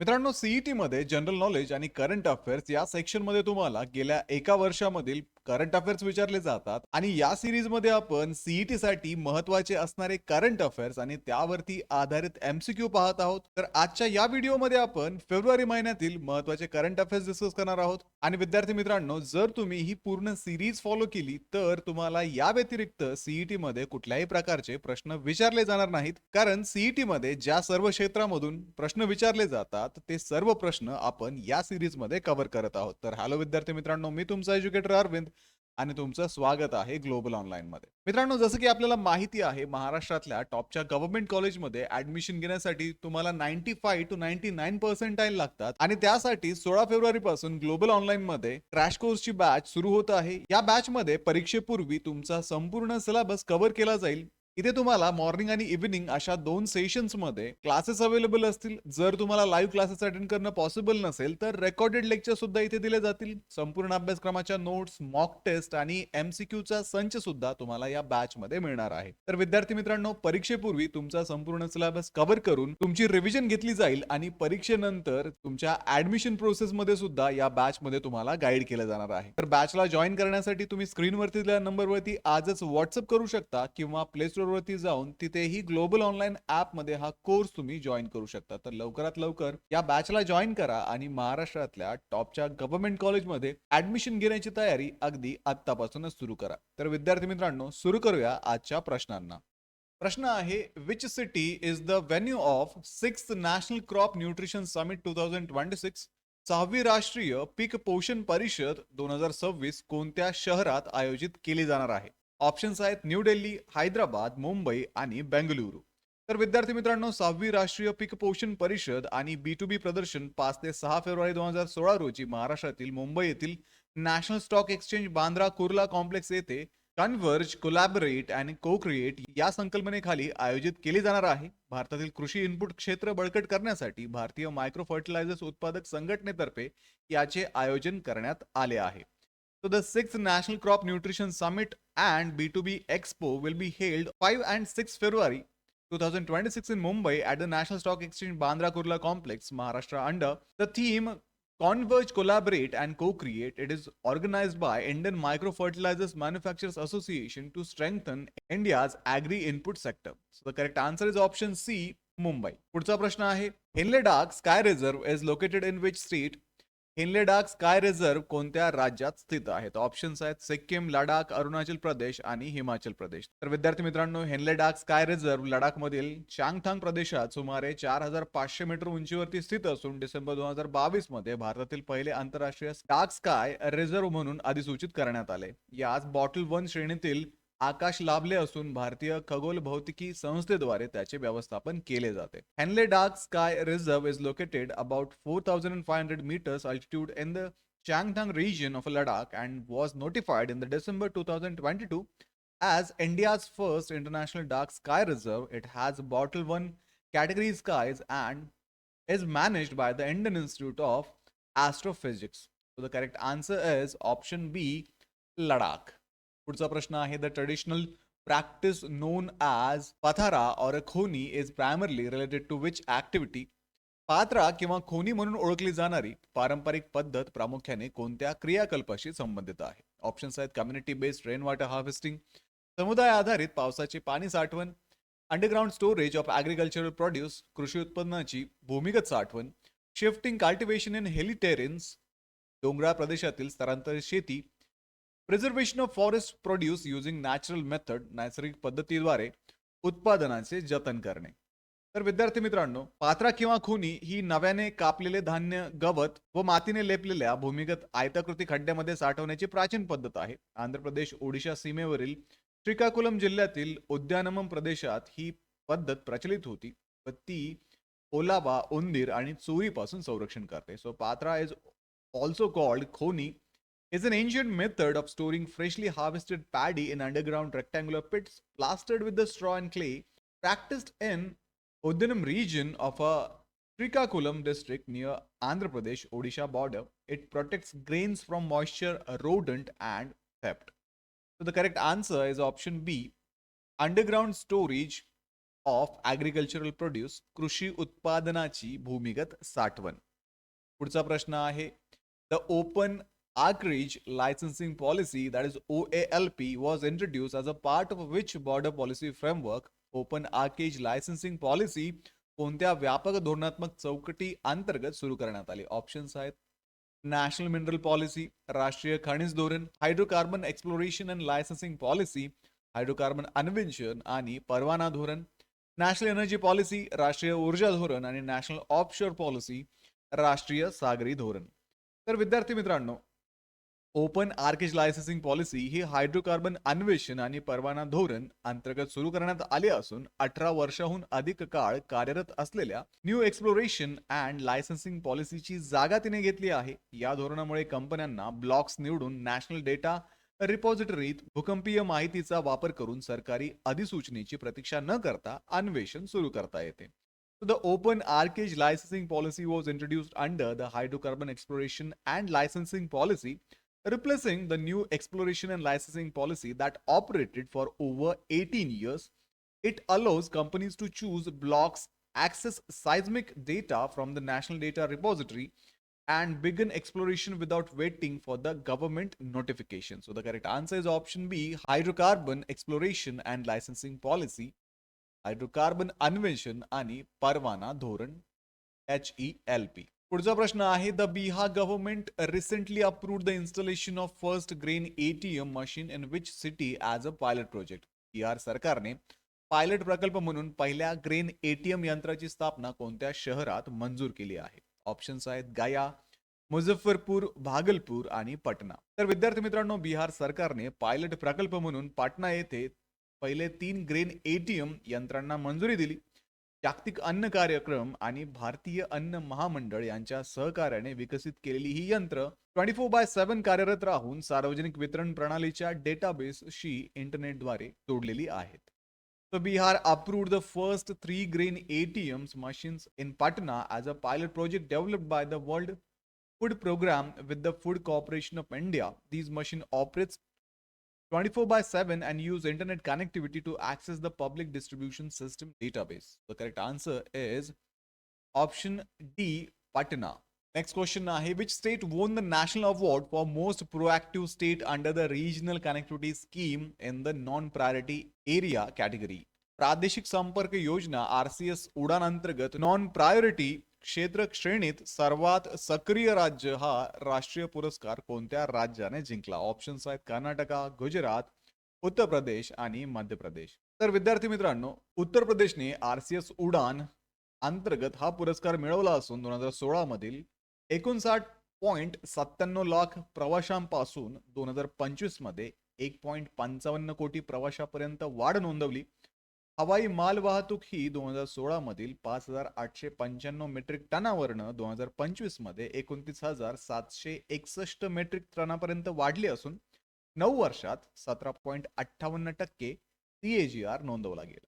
मित्रांनो, सीईटी मध्ये general knowledge आणि करंट अफेअर्स या सेक्शनमध्ये तुम्हाला गेल्या एका वर्षामधील करंट अफेअर्स विचारले जातात आणि या सिरीजमध्ये आपण सीईटी साठी महत्त्वाचे असणारे करंट अफेअर्स आणि त्यावरती आधारित एमसीक्यू पाहत आहोत. तर आजच्या या व्हिडिओमध्ये आपण फेब्रुवारी महिन्यातील महत्त्वाचे करंट अफेअर्स डिस्कस करणार आहोत. आणि विद्यार्थी मित्रांनो, जर तुम्ही ही पूर्ण सिरीज फॉलो केली तर तुम्हाला या व्यतिरिक्त सीईटी मध्ये कुठल्याही प्रकारचे प्रश्न विचारले जाणार नाहीत, कारण सीईटी मध्ये ज्या सर्व क्षेत्रामधून प्रश्न विचारले जातात ते सर्व प्रश्न आपण या सिरीज मध्ये कव्हर करत आहोत. तर हॅलो विद्यार्थी मित्रांनो, मी तुमचा एज्युकेटर अरविंद आणि तुमचं स्वागत आहे ग्लोबल ऑनलाईन मध्ये. मित्रांनो, जसं की आपल्याला माहिती आहे, महाराष्ट्रातल्या टॉपच्या गव्हर्नमेंट कॉलेजमध्ये ऍडमिशन घेण्यासाठी तुम्हाला 95 to 99% लागतात आणि त्यासाठी 16 फेब्रुवारी पासून ग्लोबल ऑनलाईन मध्ये क्रॅश कोर्सची बॅच सुरू होत आहे. या बॅच मध्ये परीक्षेपूर्वी तुमचा संपूर्ण सिलेबस कव्हर केला जाईल. इथे तुम्हाला मॉर्निंग आणि इव्हिनिंग अशा 2 सेशन्स मध्ये क्लासेस अवेलेबल असतील. जर तुम्हाला लाईव्ह क्लासेस अटेंड करणं पॉसिबल नसेल तर रेकॉर्डेड लेक्चर सुद्धा इथे दिले जातील. संपूर्ण अभ्यासक्रमाच्या नोट्स, मॉक टेस्ट आणि एमसीक्यूचा संच सुद्धा तुम्हाला या बॅच मध्ये मिळणार आहे. तर विद्यार्थी मित्रांनो, परीक्षेपूर्वी तुमचा संपूर्ण सिलेबस कव्हर करून तुमची रिव्हिजन घेतली जाईल आणि परीक्षेनंतर तुमच्या ऍडमिशन प्रोसेस मध्ये सुद्धा या बॅच मध्ये तुम्हाला गाईड केलं जाणार आहे. तर बॅचला जॉईन करण्यासाठी तुम्ही स्क्रीनवरती दिलेल्या नंबरवरती आजच व्हॉट्सअप करू शकता किंवा प्ले स्टोर वरती जाऊन तिथेही ग्लोबल ऑनलाईन ऍप मध्ये हा कोर्स तुम्ही जॉईन करू शकता. तर लवकरात लवकर या बॅचला जॉईन करा आणि महाराष्ट्रातल्या टॉपच्या गव्हर्नमेंट कॉलेजमध्ये ऍडमिशन घेण्याची तयारी अगदी आत्तापासूनच सुरू करा. तर विद्यार्थी मित्रांनो, सुरू करूया आजच्या प्रश्नांना. प्रश्न आहे, which city is the venue of 6th national crop nutrition summit 2026? 6वी राष्ट्रीय पीक पोषण परिषद 2026 कोणत्या शहरात आयोजित केली जाणार आहे? ऑप्शन्स आहेत न्यू दिल्ली, हैदराबाद, मुंबई आणि बेंगलुरू. तर विद्यार्थी मित्रांनो, 6वी राष्ट्रीय पीक पोषण परिषद आणि B2B प्रदर्शन 5 ते 6 फेब्रुवारी 2016 रोजी महाराष्ट्रातील मुंबई येथील national stock exchange Bandra Kurla complex येथे कन्व्हर्ज, कोलॅबोरेट आणि को क्रिएट या संकल्पनेखाली आयोजित केली जाणार आहे. भारतातील कृषी इनपुट क्षेत्र बळकट करण्यासाठी भारतीय मायक्रो फर्टिलायझर्स उत्पादक संघटनेतर्फे याचे आयोजन करण्यात आले आहे. So the 6th National Crop Nutrition Summit and B2B Expo will be held 5 and 6 February 2026 in Mumbai at the National Stock Exchange Bandra Kurla Complex, Maharashtra under the theme Converge, Collaborate and Co-Create. It is organized by Indian Micro Fertilizers Manufacturers Association to strengthen India's agri-input sector. So the correct answer is option C, Mumbai. पुढचा प्रश्न आहे, Hanle dark sky reserve is located in which state? Hanle dark sky reserve कोणत्या राज्यात स्थित आहे? Options आहेत सिक्कीम, लडाख, अरुणाचल प्रदेश आणि हिमाचल प्रदेश. तर विद्यार्थी मित्रांनो, Hanle dark sky reserve Ladakh मधील चांगथांग प्रदेशात सुमारे 4500 मीटर उंचीवरती स्थित असून डिसेंबर 2022 मध्ये भारतातील पहिले आंतरराष्ट्रीय डार्क स्काय रिझर्व म्हणून अधिसूचित करण्यात आले. यास बॉटल 1 श्रेणीतील आकाश लाभले असून भारतीय खगोल भौतिकी संस्थेद्वारे त्याचे व्यवस्थापन केले जाते. Hanle dark sky reserve is located about 4500 meters altitude in the Changthang region of Ladakh and was notified in the December 2022 as India's first international dark sky reserve. It has Bottle 1 category skies and is managed by the Indian Institute of Astrophysics. So the correct answer is option B, Ladakh. पुढचा प्रश्न आहे, the traditional practice known as पथारा और खोनी is primarily related to which activity? पात्रा किंवा खोनी म्हणून ओळखली जाणारी पारंपरिक पद्धत प्रामुख्याने कोणत्या क्रियाकल्पाशी संबंधित आहे? ऑप्शन्स आहेत community based rain water harvesting, समुदाय आधारित पावसाचे पाणी साठवण, underground storage of agricultural produce, कृषी उत्पन्नाची भूमिगत साठवण, शिफ्टिंग कल्टिवेशन इन हिली टेरेन्स, डोंगराळ प्रदेशातील स्थलांतरित शेती, preservation of forest produce using natural method, नैसर्गिक पद्धतीद्वारे उत्पादनाचे जतन करणे. तर विद्यार्थी मित्रांनो, पात्रा किंवा खोनी ही नव्याने कापलेले धान्य, गवत व मातीने लेपलेल्या भूमिगत आयताकृती खड्ड्यामध्ये साठवण्याची प्राचीन पद्धत आहे. आंध्र प्रदेश ओडिशा सीमेवरील श्रीकाकुलम जिल्ह्यातील उद्यानमम प्रदेशात ही पद्धत प्रचलित होती व ती ओलावा, उंदीर आणि चोरीपासून संरक्षण करते. So Patra is also called खोनी is an ancient method of storing freshly harvested paddy in underground rectangular pits plastered with the straw and clay, practiced in Uddanam region of a Srikakulam district near Andhra Pradesh Odisha border. It protects grains from moisture, rodent and theft. So the correct answer is option B, underground storage of agricultural produce, कृषी उत्पादनाची भूमिगत साठवण. पुढचा प्रश्न आहे, the open acreage licensing policy that is OALP was introduce as a part of which border policy framework. Open आर्केज licensing policy कोणत्या व्यापक धोरणात्मक चौकटी अंतर्गत सुरू करण्यात आली? ऑप्शन्स आहेत, नॅशनल मिनरल पॉलिसी, राष्ट्रीय खनिज धोरण, hydrocarbon exploration and licensing policy, hydrocarbon अन्वेषण आणि परवाना धोरण, नॅशनल एनर्जी पॉलिसी, राष्ट्रीय ऊर्जा धोरण आणि नॅशनल ऑफशोर पॉलिसी, राष्ट्रीय सागरी धोरण. तर विद्यार्थी मित्रांनो, ओपन आर्केज लायसन्सिंग पॉलिसी ही हायड्रोकार्बन अन्वेषण आणि परवाना धोरण अंतर्गत सुरू करण्यात आली असून 18 वर्षाहून अधिक काळ कार्यरत असलेल्या न्यू एक्सप्लोरेशन अँड लायसन्सिंग पॉलिसीची जागा तिने घेतली आहे. या धोरणामुळे कंपन्यांना ब्लॉक्स निवडून नॅशनल डेटा रिपॉझिटरीत भूकंपीय माहितीचा वापर करून सरकारी अधिसूचनेची प्रतीक्षा न करता अन्वेषण सुरू करता येते. So the open arcage licensing policy was introduced under the hydrocarbon exploration and licensing policy, replacing the new exploration and licensing policy that operated for over 18 years. It allows companies to choose blocks, access seismic data from the National Data Repository, and begin exploration without waiting for the government notification. So the correct answer is option B, hydrocarbon exploration and licensing policy, hydrocarbon अन्वेषण आणि परवाना धोरण, HELP. पुढचा प्रश्न आहे, the Bihar government recently approved the installation of first grain ATM machine in which city as a pilot project. Bihar सरकारने pilot प्रकल्प म्हणून पहिल्या ग्रेन ATM यंत्राची स्थापना कोणत्या शहरात मंजूर केली आहे? ऑप्शन्स आहेत, गया, मुझफ्फरपूर, भागलपूर आणि पटना. तर विद्यार्थी मित्रांनो, बिहार सरकारने पायलट प्रकल्प म्हणून पाटणा येथे पहिले 3 ग्रेन ATM यंत्रांना मंजुरी दिली. जागतिक अन्न कार्यक्रम आणि भारतीय अन्न महामंडळ यांच्या सहकार्याने विकसित केलेली ही यंत्र 24/7 कार्यरत राहून सार्वजनिक वितरण प्रणालीच्या डेटाबेसशी इंटरनेटद्वारे जोडलेली आहेत. So Bihar approved the first 3 grain ATMs machines in Patna as a pilot project developed by the World Food Program with the Food Corporation of India. These machine operates 24/7 and use internet connectivity to access the public distribution system database. The correct answer is option D, Patna. Next question आहे, which state won the national award for most proactive state under the regional connectivity scheme in the non-priority area category? प्रादेशिक संपर्क योजना RCS उडान अंतर्गत non priority क्षेत्र श्रेणीत सर्वात सक्रिय राज्य हा राष्ट्रीय पुरस्कार कोणत्या राज्याने जिंकला? ऑप्शन्स आहेत, कर्नाटका, गुजरात, उत्तर प्रदेश आणि मध्य प्रदेश. तर विद्यार्थी मित्रांनो, उत्तर प्रदेशने RCS उडान अंतर्गत हा पुरस्कार मिळवला असून 2016 मधील 59.97 लाख प्रवाशांपासून 2025 मध्ये 1.55 कोटी प्रवाशापर्यंत वाढ नोंदवली. हवाई माल वाहतूक ही 2016 मधील 5,895 मेट्रिक टनावरनं 2025 मध्ये 29,761 मेट्रिक टनापर्यंत वाढली असून 9 वर्षात 17.58% CAGR नोंदवला गेला.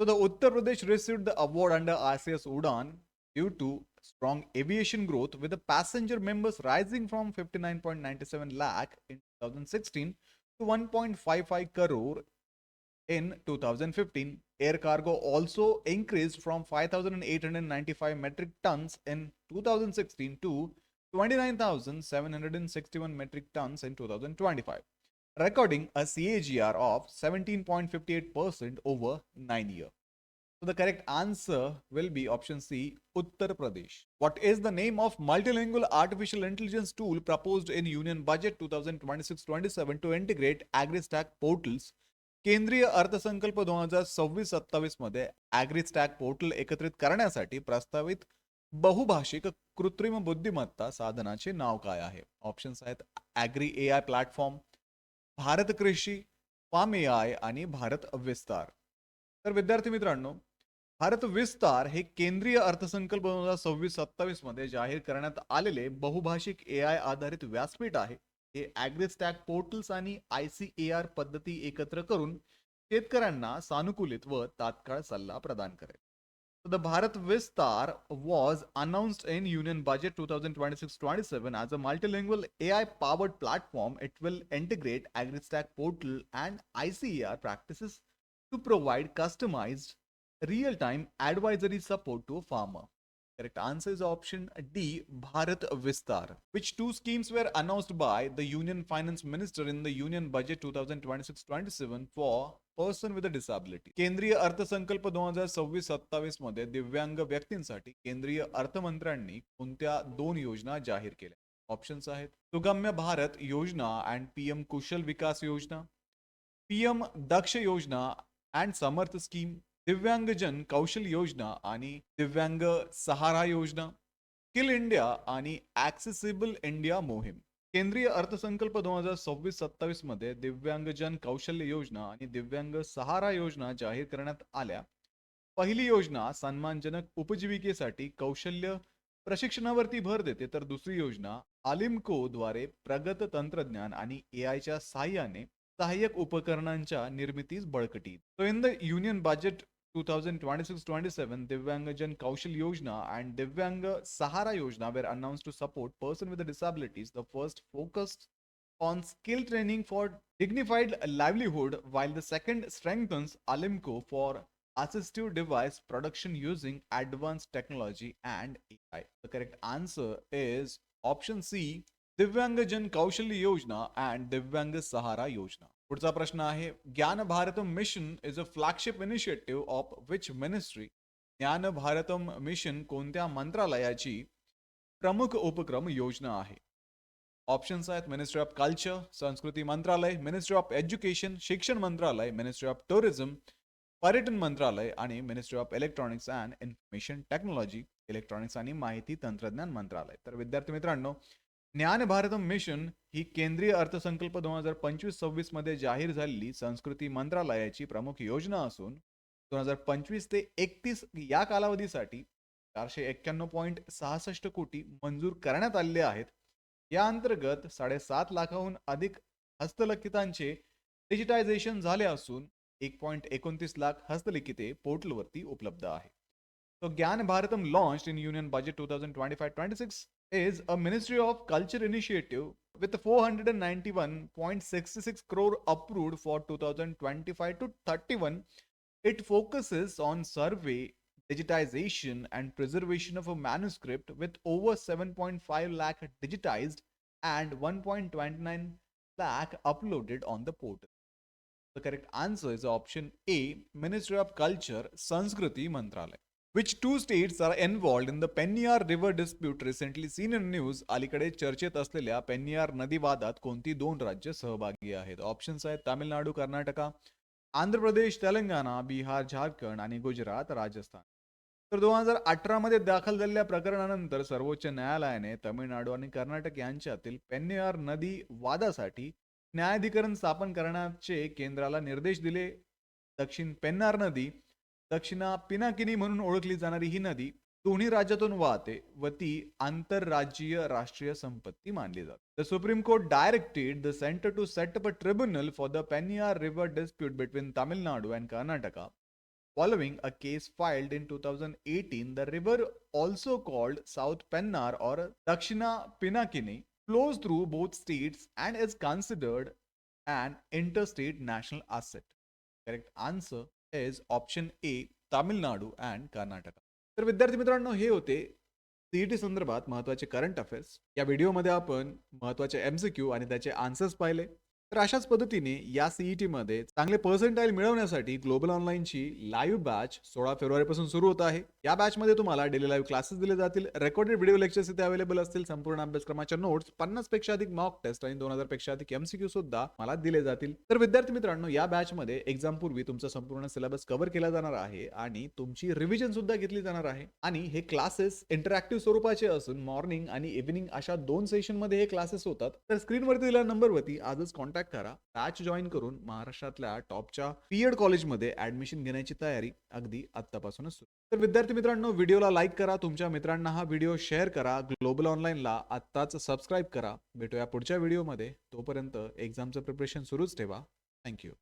So the Uttar Pradesh received the award under RCS Udan due to strong aviation growth, with the passenger members rising from 59.97 lakh in 2016 to 1.55 crore in 2015. Air cargo also increased from 5,895 metric tons in 2016 to 29,761 metric tons in 2025, recording a CAGR of 17.58% over 9 years. So the correct answer will be option C, Uttar Pradesh. What is the name of multilingual artificial intelligence tool proposed in Union Budget 2026-27 to integrate AgriStack portals? केंद्रीय अर्थसंकल्प 2026-27 मध्ये AgriStack portal एकत्रित करण्यासाठी प्रस्तावित बहुभाषिक कृत्रिम बुद्धिमत्ता साधनाचे नाव काय आहे? ऑप्शन्स आहेत, ॲग्री AI प्लॅटफॉर्म, भारत कृषी, फार्म AI आणि भारत विस्तार. तर विद्यार्थी मित्रांनो, भारत विस्तार हे केंद्रीय अर्थसंकल्प 2026-27 मध्ये जाहीर करण्यात आलेले बहुभाषिक AI आधारित व्यासपीठ आहे. हे ॲग्रीस्टॅक पोर्टल्स आणि ICAR पद्धती एकत्र करून शेतकऱ्यांना सानुकूलित व तात्काळ सल्ला प्रदान करेल. The Bharat Vistar was announced in Union Budget 2026-27 as a multilingual AI-powered platform. It will integrate AgriStack portal and ICAR practices to provide customized real-time advisory support to a farmer. Correct answer is option D, Bharat Vistar. Which two schemes were announced by the Union Finance Minister in the Union Budget 2026-27 for person with a disability? केंद्रीय अर्थसंकल्प 2026-27 मध्ये दिव्यांग व्यक्तींसाठी केंद्रीय अर्थमंत्र्यांनी कोणत्या दोन योजना जाहीर केल्या? ऑप्शन्स आहेत सुगम्य भारत योजना अँड पीएम कुशल विकास योजना, पीएम दक्ष योजना अँड समर्थ स्कीम, दिव्यांगजन कौशल योजना आणि दिव्यांग सहारा योजना, स्किल इंडिया आणि ॲक्सेसिबल इंडिया मोहीम. केंद्रीय अर्थसंकल्प 2026-27 मध्ये दिव्यांगजन कौशल्य योजना आणि दिव्यांग सहारा योजना जाहीर करण्यात आल्या. पहिली योजना सन्मानजनक उपजीविकेसाठी कौशल्य प्रशिक्षणावरती भर देते, तर दुसरी योजना आलिमको द्वारे प्रगत तंत्रज्ञान आणि एआयच्या सहाय्याने सहाय्यक उपकरणांच्या निर्मितीस बळकटी. So in the Union Budget 2026-27, Divyangajan Kaushal Yojana and Divyang Sahara Yojana were announced to support person with disabilities. The first focused on skill training for dignified livelihood, while the second strengthens Alimco for assistive device production using advanced technology and AI. The correct answer is option C, दिव्यांगजन कौशल्य योजना and दिव्यांग सहारा योजना. पुढचा प्रश्न आहे ज्ञान Bharatam mission is a flagship initiative of which ministry? ज्ञान भारतम मिशन कोणत्या मंत्रालयाची प्रमुख उपक्रम योजना आहे? ऑप्शन्स आहेत मिनिस्ट्री ऑफ कल्चर संस्कृती मंत्रालय, मिनिस्ट्री ऑफ एज्युकेशन शिक्षण मंत्रालय, मिनिस्ट्री ऑफ टुरिझम पर्यटन मंत्रालय आणि ministry of electronics and information technology electronics आणि माहिती तंत्रज्ञान मंत्रालय. तर विद्यार्थी मित्रांनो, ज्ञान भारतम मिशन ही केंद्रीय अर्थसंकल्प 2025-26 मध्ये जाहीर झालेली संस्कृती मंत्रालयाची प्रमुख योजना असून 2025 ते 31 या कालावधीसाठी 491.66 कोटी मंजूर करण्यात आलेले आहेत. या अंतर्गत 7.5 लाखाहून अधिक हस्तलिखितांचे डिजिटायझेशन झाले असून 1.29 लाख हस्तलिखिते पोर्टलवरती उपलब्ध आहे. So Gyan Bharatam launched in Union Budget 2025-26 is a Ministry of Culture initiative with 491.66 crore approved for 2025 to 31. It focuses on survey, digitization and preservation of a manuscript with over 7.5 lakh digitized and 1.29 lakh uploaded on the portal. The correct answer is option A, Ministry of Culture, Sanskriti Mantralaya. Which two states are involved in the Peniyar River dispute recently seen in news? अलीकडे चर्चेत असलेल्या पेन्नियार नदी वादात कोणती दोन राज्य सहभागी आहेत? ऑप्शन्स आहेत तामिळनाडू, कर्नाटका, आंध्र प्रदेश, तेलंगणा, बिहार, झारखंड आणि गुजरात, राजस्थान. तर 2018 मध्ये दाखल झालेल्या प्रकरणानंतर सर्वोच्च न्यायालयाने तामिळनाडू आणि कर्नाटक यांच्यातील पेन्नियार नदी वादासाठी न्यायाधिकरण स्थापन करण्याचे केंद्राला निर्देश दिले. दक्षिण पेन्नार नदी, दक्षिणा पिनाकिनी म्हणून ओळखली जाणारी ही नदी दोन्ही राज्यातून वाहते व ती आंतरराज्यीय राष्ट्रीय संपत्ती मानली जाते. The supreme court directed the centre to set up a tribunal for the Pennaiyar river dispute between Tamil Nadu and Karnataka. Following a case filed in 2018, the river, also called South Pennar or Dakshina Pinakini, flows through both states and is considered an interstate national asset. Correct answer is option A, Tamil Nadu and Karnataka. तर विद्यार्थी मित्रांनो, हे होते CET संदर्भात महत्त्वाचे current affairs. या व्हिडिओमध्ये आपण महत्त्वाचे एमसीक्यू आणि त्याचे आन्सर्स पाहिले. तर अशाच पद्धतीने या सीईटी मध्ये चांगले पर्सेंटाइल मिळवण्यासाठी ग्लोबल ऑनलाईनची लाईव्ह बॅच 16 फेब्रुवारीपासून सुरू होत आहे. या बॅच मध्ये तुम्हाला डेली लाईव्ह क्लासेस दिले जातील, रेकॉर्डेड व्हिडिओ लेक्चर्स इथे अवेलेबल असतील, संपूर्ण अभ्यासक्रमाच्या नोट्स, 50 पेक्षा अधिक मॉक टेस्ट आणि 2000 पेक्षा अधिक एमसीक्यू सुद्धा मला दिले जातील. तर विद्यार्थी मित्रांनो, या बॅच मध्ये एक्झाम पूर्वी तुमचा संपूर्ण सिलेबस कव्हर केला जाणार आहे आणि तुमची रिव्हिजन सुद्धा घेतली जाणार आहे. आणि हे क्लासेस इंटरॅक्टिव्ह स्वरूपाचे असून मॉर्निंग आणि इव्हिनिंग अशा 2 सेशन मध्ये हे क्लासेस होतात. तर स्क्रीनवरती दिलेल्या नंबरवरती आजच कॉन्टॅक्ट करा. बॅच जॉईन करून महाराष्ट्रातल्या टॉपच्या पीएड कॉलेजमध्ये ऍडमिशन घेण्याची तयारी अगदी आत्तापासूनच सुरू. तर विद्यार्थी मित्रांनो, व्हिडिओला लाईक करा, तुमच्या मित्रांना हा व्हिडिओ शेअर करा, ग्लोबल ऑनलाईनला आत्ताच सबस्क्राईब करा. भेटूया पुढच्या व्हिडिओमध्ये. तोपर्यंत एक्झामचं प्रिपरेशन सुरूच ठेवा. थँक्यू.